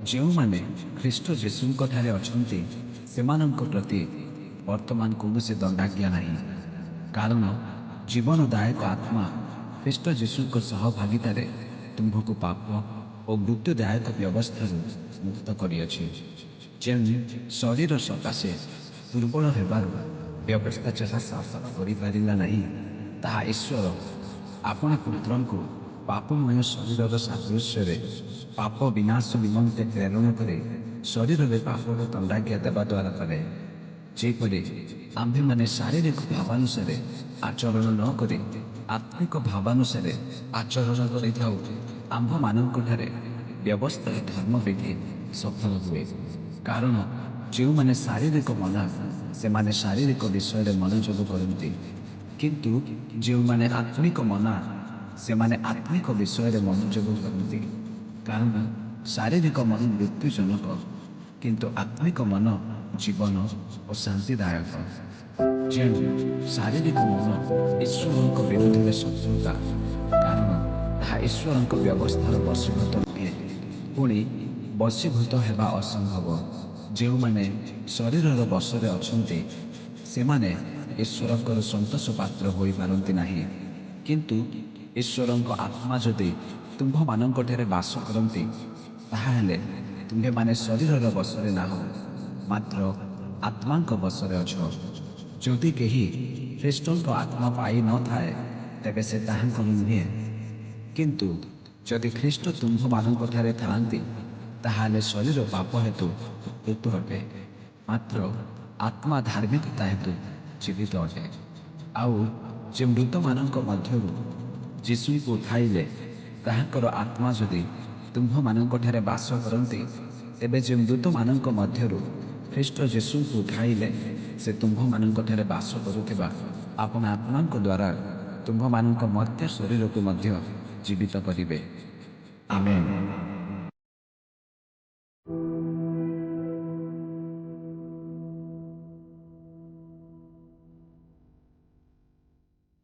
ଯେଉଁମାନେ ଖ୍ରୀଷ୍ଟ ଯୀଶୁଙ୍କଠାରେ ଅଛନ୍ତି ସେମାନଙ୍କ ପ୍ରତି ବର୍ତ୍ତମାନ କୌଣସି ଦଣ୍ଡାଜ୍ଞା ନାହିଁ, କାରଣ ଜୀବନଦାୟକ ଆତ୍ମା ଖ୍ରୀଷ୍ଟ ଯୀଶୁଙ୍କ ସହ ଭାଗିଦାରେ ତୁମ୍ଭକୁ ପାପ ଓ ମୃତ୍ୟୁଦାୟକ ବ୍ୟବସ୍ଥାରୁ ମୁକ୍ତ କରିଅଛି। ଯେଉଁ ଶରୀର ସକାଶେ ଦୁର୍ବଳ ହେବାରୁ ବ୍ୟବସ୍ଥା ଯାହା ଶାସନ କରିପାରିଲା ନାହିଁ, ତାହା ଈଶ୍ୱର ଆପଣ ପୁତ୍ରଙ୍କୁ ପାପମୟ ଶରୀରର ସାଦୃଶ୍ୟରେ ପାପ ବିନାଶ ନିମନ୍ତେ ପ୍ରେରଣ କରି ଶରୀରରେ ପାପର ଦଣ୍ଡାଜ୍ଞା ଦେବା ଦ୍ୱାରା କଲେ। ଯେପରି ଆମ୍ଭେମାନେ ଶାରୀରିକ ଭାବାନୁସାରେ ଆଚରଣ ନ କରି ଆତ୍ମିକ ଭାବାନୁସାରେ ଆଚରଣ କରିଥାଉ, ଆମ୍ଭମାନଙ୍କଠାରେ ବ୍ୟବସ୍ଥାର ଧର୍ମବିଧି ସଫଳ ହୁଏ। କାରଣ ଯେଉଁମାନେ ଶାରୀରିକ ମନା ସେମାନେ ଶାରୀରିକ ବିଷୟରେ ମନୋଯୋଗ କରନ୍ତି, କିନ୍ତୁ ଯେଉଁମାନେ ଆତ୍ମିକ ମନା ସେମାନେ ଆତ୍ମିକ ବିଷୟରେ ମନୋଯୋଗ କରନ୍ତି। କାରଣ ଶାରୀରିକ ମନ ମୃତ୍ୟୁଜନକ, କିନ୍ତୁ ଆତ୍ମିକ ମନ ଜୀବନ ଓ ଶାନ୍ତିଦାୟକ। ଯେଉଁ ଶାରୀରିକ ମନ ଈଶ୍ୱରଙ୍କ ବିରୁଦ୍ଧରେ ଶତ୍ରୁତା, କାରଣ ତାହା ଈଶ୍ୱରଙ୍କ ବ୍ୟବସ୍ଥାର ବଶୀଭୂତ ନୁହେଁ, ପୁଣି ବଶୀଭୂତ ହେବା ଅସମ୍ଭବ। ଯେଉଁମାନେ ଶରୀରର ବଶରେ ଅଛନ୍ତି ସେମାନେ ଈଶ୍ୱରଙ୍କର ସନ୍ତୋଷ ପାତ୍ର ହୋଇପାରନ୍ତି ନାହିଁ। କିନ୍ତୁ ଈଶ୍ୱରଙ୍କ ଆତ୍ମା ଯଦି ତୁମ୍ଭମାନଙ୍କଠାରେ ବାସ କରନ୍ତି, ତାହାହେଲେ ତୁମ୍ଭେମାନେ ଶରୀରର ବଶରେ ନାହଁ, ମାତ୍ର ଆତ୍ମାଙ୍କ ବଶରେ ଅଛ। ଯଦି କେହି ଖ୍ରୀଷ୍ଟଙ୍କ ଆତ୍ମା ପାଇ ନଥାଏ, ତେବେ ସେ ତାହାଙ୍କର ନୁହେଁ। କିନ୍ତୁ ଯଦି ଖ୍ରୀଷ୍ଟ ତୁମ୍ଭମାନଙ୍କଠାରେ ଥାଆନ୍ତି, ତାହାହେଲେ ଶରୀର ପାପ ହେତୁ ମୃତ୍ୟୁ ଅଟେ, ମାତ୍ର ଆତ୍ମା ଧାର୍ମିକତା ହେତୁ ଜୀବିତ ଅଟେ। ଆଉ ଯେ ମୃତମାନଙ୍କ ମଧ୍ୟରୁ ଯୀଶୁଙ୍କୁ ଉଠାଇଲେ, ତାହାଙ୍କର ଆତ୍ମା ଯଦି ତୁମ୍ଭମାନଙ୍କଠାରେ ବାସ କରନ୍ତି, ତେବେ ଯେ ମୃତମାନଙ୍କ ମଧ୍ୟରୁ ଖ୍ରୀଷ୍ଟ ଯୀଶୁଙ୍କୁ ଉଠାଇଲେ, ସେ ତୁମ୍ଭମାନଙ୍କଠାରେ ବାସ କରୁଥିବା ଆପଣ ଆତ୍ମାଙ୍କ ଦ୍ୱାରା ତୁମ୍ଭମାନଙ୍କ ମର୍ତ୍ତ୍ୟ ଶରୀରକୁ ମଧ୍ୟ ଜୀବିତ କରିବେ। ଆମେନ୍।